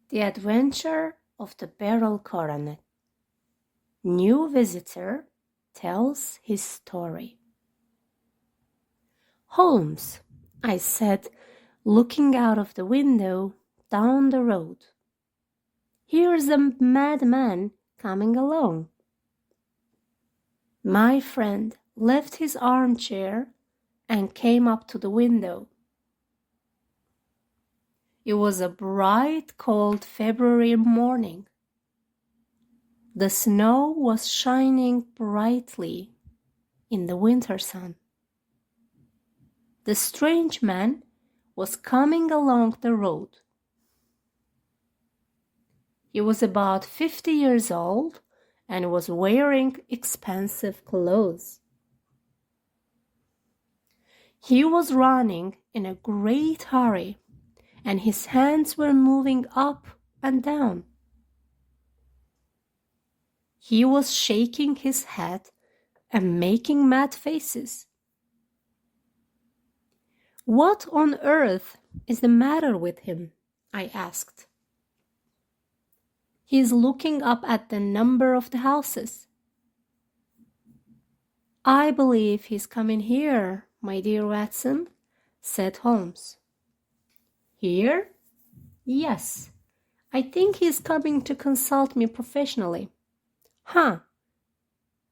The Adventure of the Beryl Coronet. New visitor tells his story. Holmes, I said, looking out of the window down the road. Here's a madman coming along. My friend left his armchair and came up to the window. It was a bright, cold February morning. The snow was shining brightly in the winter sun. The strange man was coming along the road. He was about 50 years old and was wearing expensive clothes. He was running in a great hurry, and his hands were moving up and down. He was shaking his head and making mad faces. What on earth is the matter with him? I asked. He is looking up at the number of the houses. I believe he's coming here, my dear Watson, said Holmes. Here? Yes, I think he's coming to consult me professionally. Huh,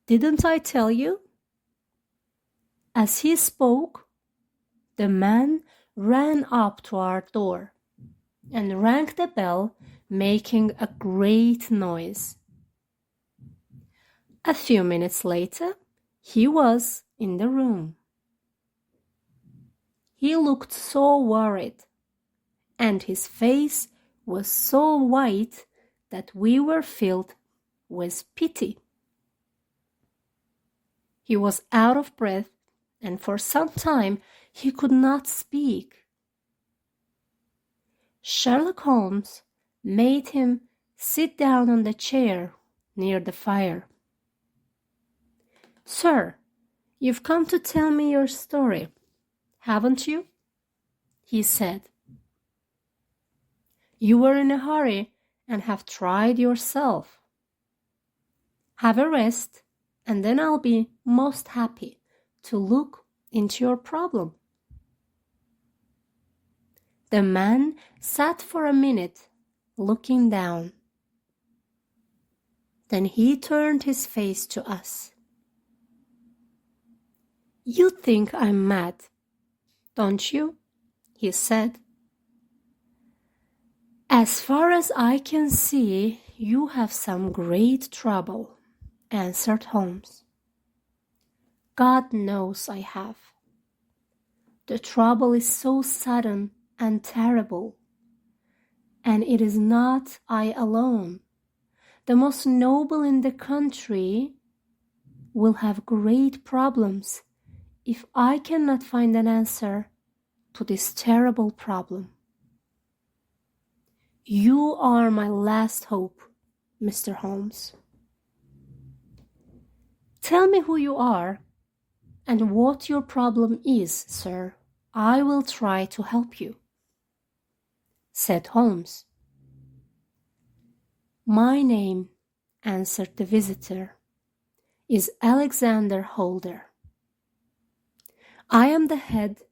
didn't I tell you? As he spoke, the man ran up to our door and rang the bell, making a great noise. A few minutes later, he was in the room. He looked so worried, and his face was so white that we were filled with pity. He was out of breath, and for some time he could not speak. Sherlock Holmes made him sit down on the chair near the fire. Sir, you've come to tell me your story, haven't you? He said. You were in a hurry and have tried yourself. Have a rest, and then I'll be most happy to look into your problem. The man sat for a minute, looking down. Then he turned his face to us. You think I'm mad, don't you? He said. As far as I can see, you have some great trouble, answered Holmes. God knows I have. The trouble is so sudden and terrible, and it is not I alone. The most noble in the country will have great problems if I cannot find an answer to this terrible problem. You are my last hope, Mr. Holmes. Tell me who you are and what your problem is, sir. I will try to help you, said Holmes. My name, answered the visitor, is Alexander Holder. I am the head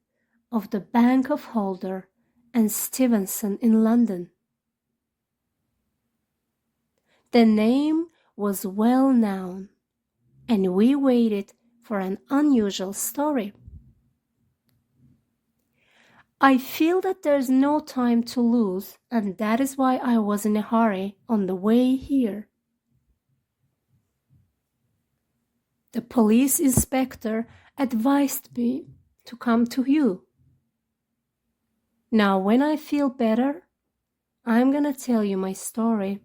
of the Bank of Holder and Stevenson in London. The name was well known, and we waited for an unusual story. I feel that there's no time to lose, and that is why I was in a hurry on the way here. The police inspector advised me to come to you. Now, when I feel better, I'm gonna tell you my story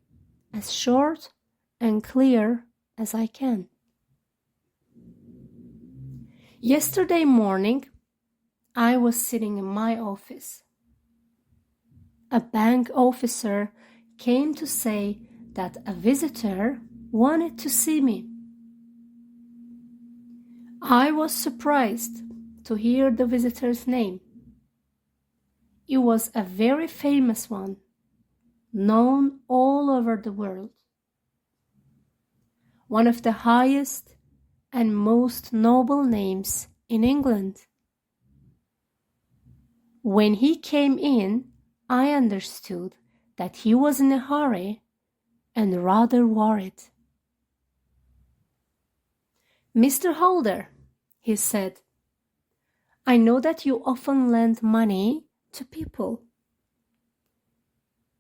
as short and clear as I can. Yesterday morning, I was sitting in my office. A bank officer came to say that a visitor wanted to see me. I was surprised to hear the visitor's name. It was a very famous one, known all over the world. One of the highest and most noble names in England. When he came in, I understood that he was in a hurry and rather worried. "Mr. Holder," he said, "I know that you often lend money to people.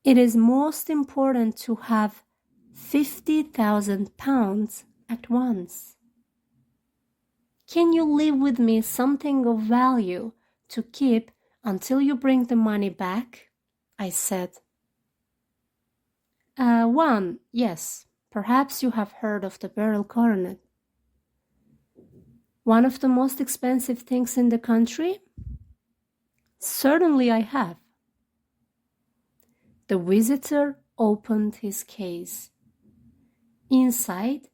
It is most important to have £50,000 at once. Can you leave with me something of value to keep until you bring the money back?" I said. One, yes. Perhaps you have heard of the Beryl Coronet. One of the most expensive things in the country? Certainly I have." The visitor opened his case. Inside,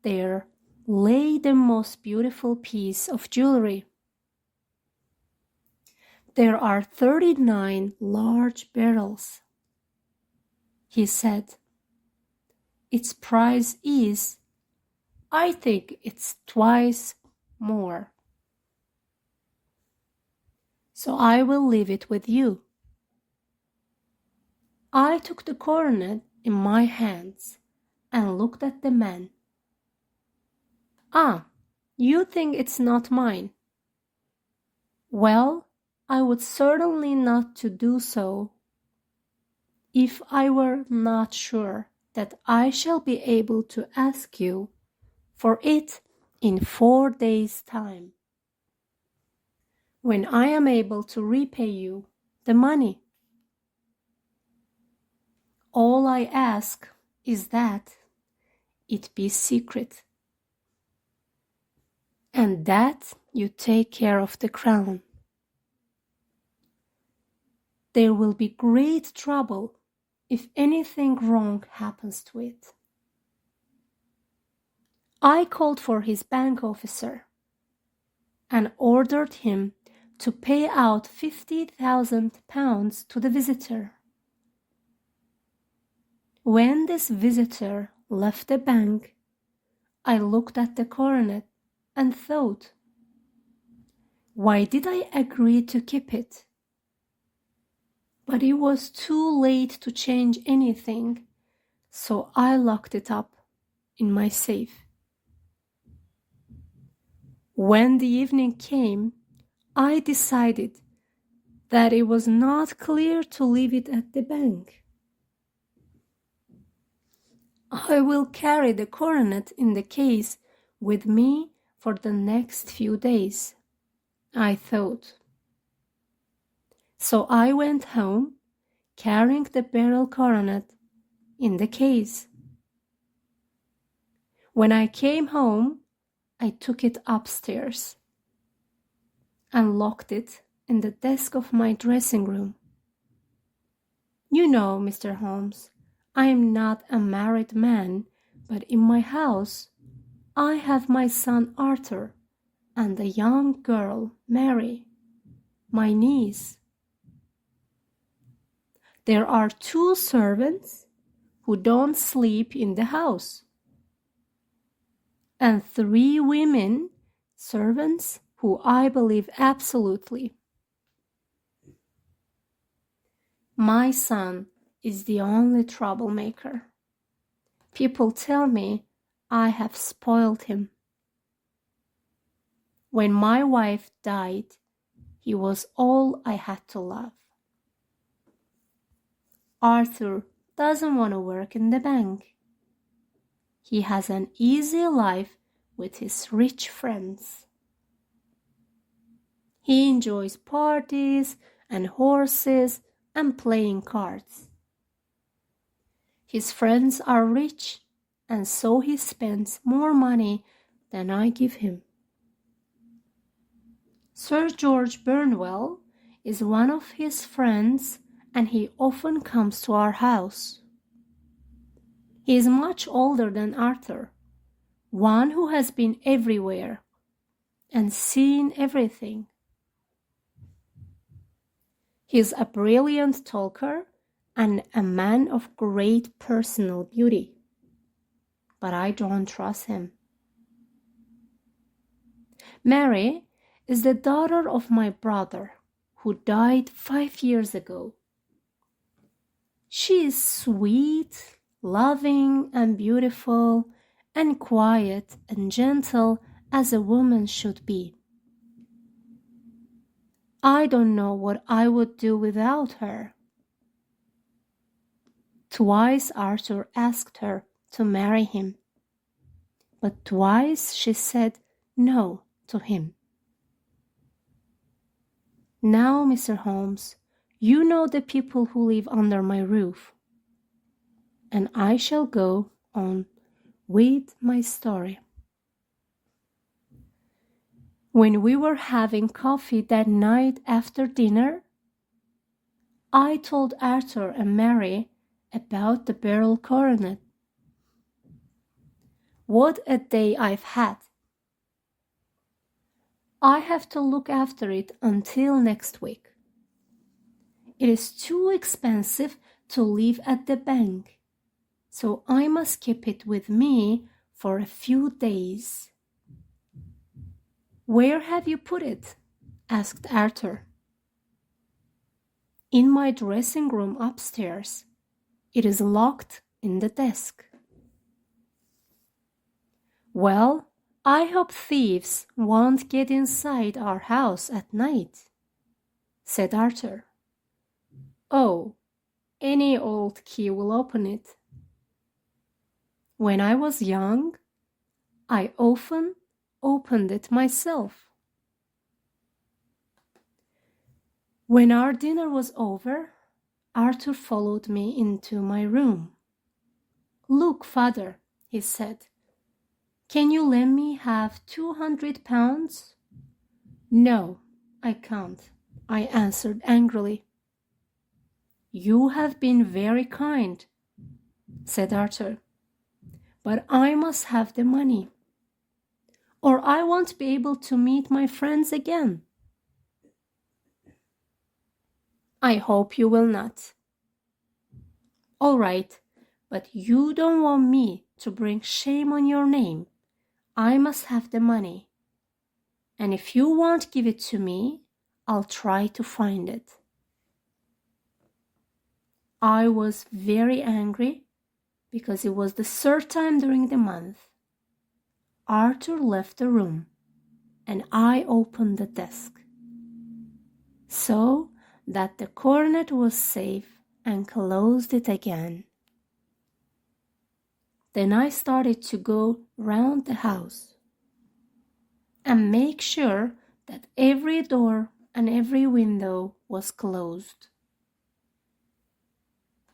there lay the most beautiful piece of jewelry. "There are 39 large barrels," he said. "Its price is, I think it's twice more. So I will leave it with you." I took the coronet in my hands and looked at the man. "Ah, you think it's not mine? Well, I would certainly not to do so if I were not sure that I shall be able to ask you for it in 4 days' time, when I am able to repay you the money. All I ask is that it be secret, and that you take care of the crown. There will be great trouble if anything wrong happens to it." I called for his bank officer and ordered him to pay out £50,000 to the visitor. When this visitor left the bank, I looked at the coronet and thought, why did I agree to keep it? But it was too late to change anything, so I locked it up in my safe. When the evening came, I decided that it was not clear to leave it at the bank. I will carry the coronet in the case with me for the next few days, I thought. So I went home, carrying the Beryl coronet in the case. When I came home, I took it upstairs and locked it in the desk of my dressing room. You know, Mr. Holmes, I am not a married man, but in my house I have my son Arthur and a young girl, Mary, my niece. There are 2 servants who don't sleep in the house, and 3 women servants who I believe absolutely. My son is the only troublemaker. People tell me I have spoiled him. When my wife died, he was all I had to love. Arthur doesn't want to work in the bank. He has an easy life with his rich friends. He enjoys parties and horses and playing cards. His friends are rich, and so he spends more money than I give him. Sir George Burnwell is one of his friends, and he often comes to our house. He is much older than Arthur, one who has been everywhere and seen everything. He is a brilliant talker and a man of great personal beauty, but I don't trust him. Mary is the daughter of my brother, who died 5 years ago. She is sweet, loving, and beautiful, and quiet and gentle as a woman should be. I don't know what I would do without her. Twice Arthur asked her to marry him, but twice she said no to him. Now, Mr. Holmes, you know the people who live under my roof, and I shall go on with my story. When we were having coffee that night after dinner, I told Arthur and Mary about the Beryl Coronet. What a day I've had! I have to look after it until next week. It is too expensive to leave at the bank, so I must keep it with me for a few days. Where have you put it? Asked Arthur. In my dressing room upstairs. It is locked in the desk. Well, I hope thieves won't get inside our house at night, said Arthur. Oh, any old key will open it. When I was young, I often opened it myself. When our dinner was over, Arthur followed me into my room. Look, father, he said. Can you let me have 200 pounds? No, I can't, I answered angrily. You have been very kind, said Arthur, but I must have the money, or I won't be able to meet my friends again. I hope you will not. All right, but you don't want me to bring shame on your name. I must have the money, and if you won't give it to me, I'll try to find it. I was very angry because it was the third time during the month. Arthur left the room, and I opened the desk, so that the coronet was safe, and closed it again. Then I started to go round the house and make sure that every door and every window was closed.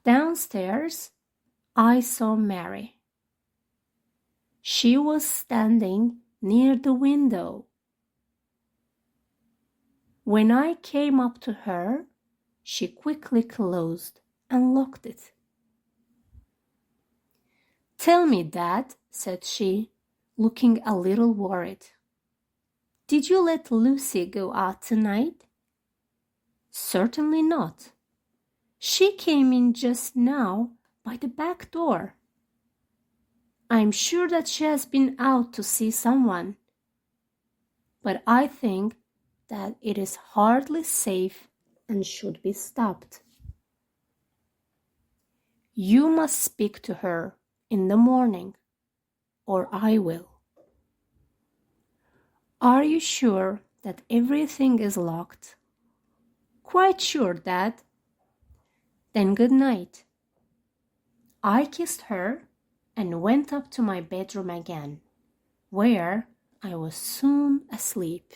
Downstairs, I saw Mary. She was standing near the window. When I came up to her, she quickly closed and locked it. Tell me, Dad, said she, looking a little worried. Did you let Lucy go out tonight? Certainly not. She came in just now by the back door. I'm sure that she has been out to see someone, but I think that it is hardly safe and should be stopped. You must speak to her in the morning, or I will. Are you sure that everything is locked? Quite sure, Dad. Then good night. I kissed her and went up to my bedroom again, where I was soon asleep.